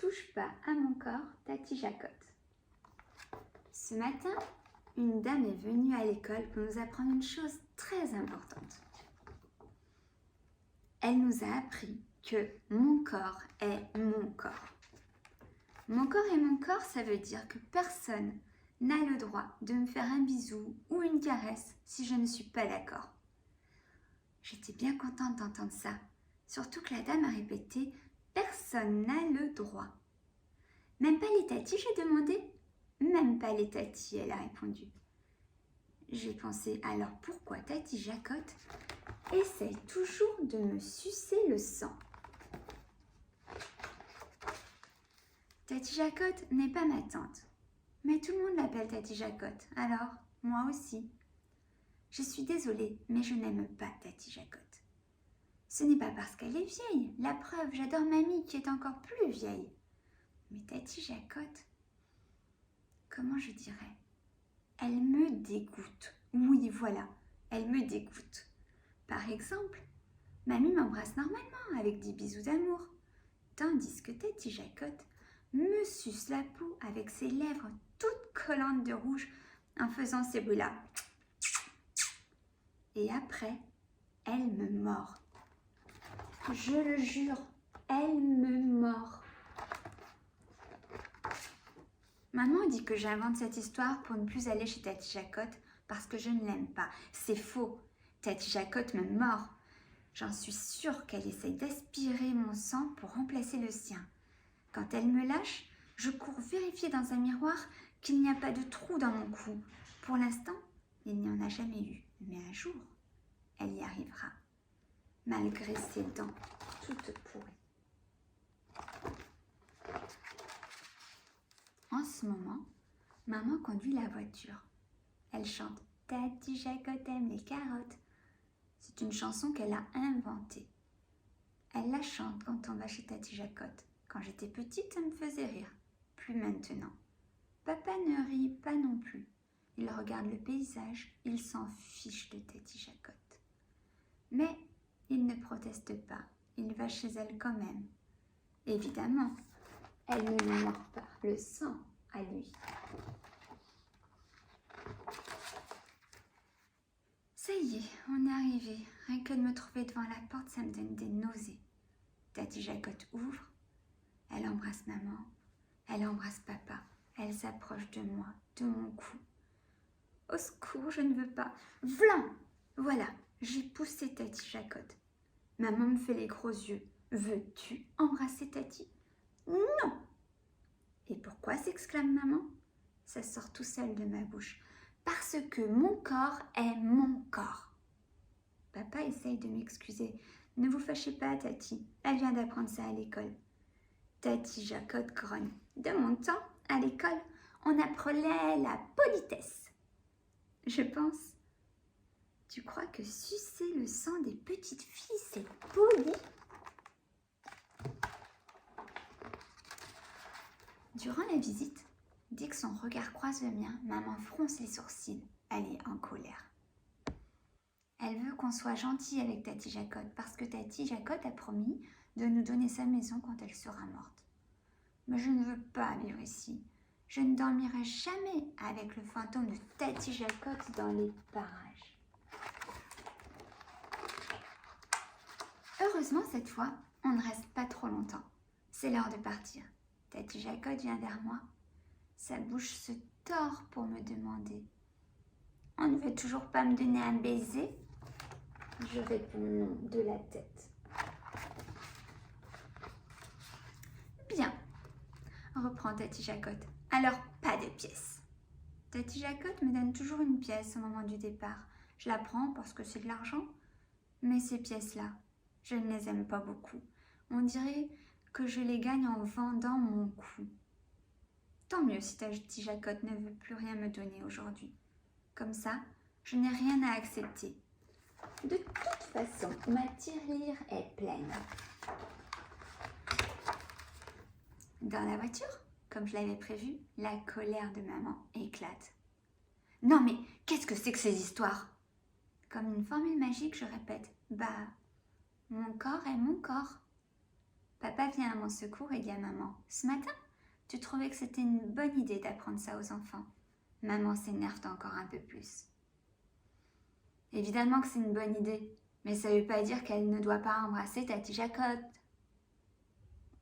touche pas à mon corps, Tati Jacotte. Ce matin, une dame est venue à l'école pour nous apprendre une chose très importante. Elle nous a appris que mon corps est mon corps. Mon corps est mon corps, ça veut dire que personne n'a le droit de me faire un bisou ou une caresse si je ne suis pas d'accord. J'étais bien contente d'entendre ça, surtout que la dame a répété « personne n'a le droit ». Même pas les tatis, j'ai demandé. Même pas les tatis, elle a répondu. J'ai pensé, alors pourquoi Tati Jacotte essaye toujours de me sucer le sang? Tati Jacotte n'est pas ma tante, mais tout le monde l'appelle Tati Jacotte, alors moi aussi. Je suis désolée, mais je n'aime pas Tati Jacotte. Ce n'est pas parce qu'elle est vieille, la preuve, j'adore mamie qui est encore plus vieille. Mais Tati Jacotte, comment je dirais? Elle me dégoûte. Oui, voilà, elle me dégoûte. Par exemple, mamie m'embrasse normalement avec des bisous d'amour, tandis que Tati Jacotte me suce la peau avec ses lèvres toutes collantes de rouge en faisant ces bruits-là. Et après, elle me mord. Je le jure, elle me mord. Maman dit que j'invente cette histoire pour ne plus aller chez Tati Jacotte parce que je ne l'aime pas. C'est faux. Tati Jacotte me mord. J'en suis sûre qu'elle essaye d'aspirer mon sang pour remplacer le sien. Quand elle me lâche, je cours vérifier dans un miroir qu'il n'y a pas de trou dans mon cou. Pour l'instant, il n'y en a jamais eu. Mais un jour, elle y arrivera. Malgré ses dents toutes pourries. En ce moment, maman conduit la voiture. Elle chante « Tati Jacotte aime les carottes ». C'est une chanson qu'elle a inventée. Elle la chante quand on va chez Tati Jacotte. Quand j'étais petite, ça me faisait rire. Plus maintenant. Papa ne rit pas non plus. Il regarde le paysage, il s'en fiche de Tati Jacotte. Mais il ne proteste pas, il va chez elle quand même. Évidemment, elle ne lui mord pas le sang à lui. Ça y est, on est arrivé. Rien que de me trouver devant la porte, ça me donne des nausées. Tati Jacotte ouvre, elle embrasse maman, elle embrasse papa, elle s'approche de moi, de mon cou. Au secours, je ne veux pas. Vlan! Voilà, j'ai poussé Tati Jacotte. Maman me fait les gros yeux. Veux-tu embrasser Tati? Non! Et pourquoi s'exclame maman? Ça sort tout seul de ma bouche. Parce que mon corps est mon corps. Papa essaye de m'excuser. Ne vous fâchez pas, Tati. Elle vient d'apprendre ça à l'école. Tati Jacotte grogne. De mon temps, à l'école, on apprenait la politesse. Je pense. Tu crois que sucer le sang des petites filles, c'est poli? Durant la visite, dès que son regard croise le mien, maman fronce les sourcils. Elle est en colère. Elle veut qu'on soit gentil avec Tati Jacotte parce que Tati Jacotte a promis de nous donner sa maison quand elle sera morte. Mais je ne veux pas vivre ici. Je ne dormirai jamais avec le fantôme de Tati Jacotte dans les parages. Heureusement, cette fois, on ne reste pas trop longtemps. C'est l'heure de partir. Tati Jacotte vient vers moi. Sa bouche se tord pour me demander « On ne veut toujours pas me donner un baiser ?» Je réponds non de la tête. « Bien, reprend Tati Jacotte. Alors, pas de pièces. » Tati Jacotte me donne toujours une pièce au moment du départ. Je la prends parce que c'est de l'argent. Mais ces pièces-là, je ne les aime pas beaucoup. On dirait que je les gagne en vendant mon cou. Tant mieux si Tati Jacotte ne veut plus rien me donner aujourd'hui. Comme ça, je n'ai rien à accepter. De toute façon, ma tirelire est pleine. Dans la voiture, comme je l'avais prévu, la colère de maman éclate. Non mais, qu'est-ce que c'est que ces histoires? Comme une formule magique, je répète, bah, mon corps est mon corps. Papa vient à mon secours et dit à maman, « Ce matin, tu trouvais que c'était une bonne idée d'apprendre ça aux enfants. » Maman s'énerve encore un peu plus. Évidemment que c'est une bonne idée, mais ça ne veut pas dire qu'elle ne doit pas embrasser Tati Jacotte.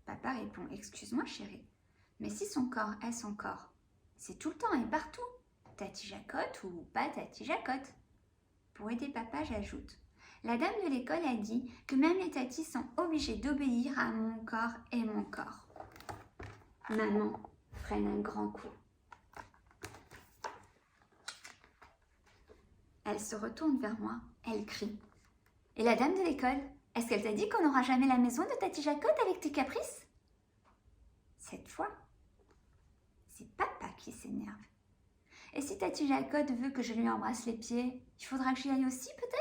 Papa répond, « Excuse-moi chérie, mais si son corps est son corps, c'est tout le temps et partout, Tati Jacotte ou pas Tati Jacotte. » Pour aider papa, j'ajoute, « La dame de l'école a dit que même les tatis sont obligés d'obéir à mon corps et mon corps. » Maman freine un grand coup. Elle se retourne vers moi, elle crie. « Et la dame de l'école, est-ce qu'elle t'a dit qu'on n'aura jamais la maison de Tati Jacotte avec tes caprices ?» Cette fois, c'est papa qui s'énerve. « Et si Tati Jacotte veut que je lui embrasse les pieds, il faudra que j'y aille aussi peut-être ?»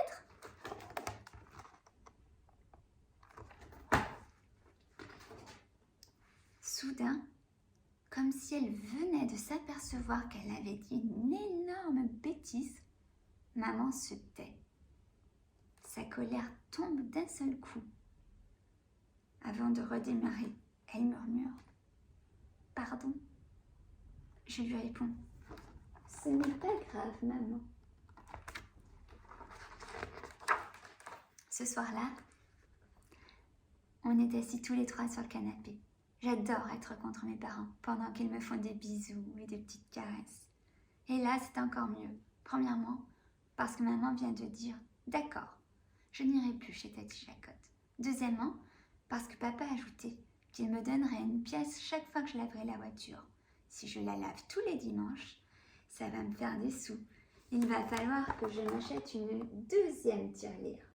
Soudain, comme si elle venait de s'apercevoir qu'elle avait dit une énorme bêtise, maman se tait. Sa colère tombe d'un seul coup. Avant de redémarrer, elle murmure « Pardon ?» Je lui réponds « Ce n'est pas grave, maman. » Ce soir-là, on est assis tous les trois sur le canapé. J'adore être contre mes parents pendant qu'ils me font des bisous et des petites caresses. Et là, c'est encore mieux. Premièrement, parce que maman vient de dire « D'accord, je n'irai plus chez Tati Jacotte. » Deuxièmement, parce que papa a ajouté qu'il me donnerait une pièce chaque fois que je laverai la voiture. Si je la lave tous les dimanches, ça va me faire des sous. Il va falloir que je m'achète une deuxième tirelire.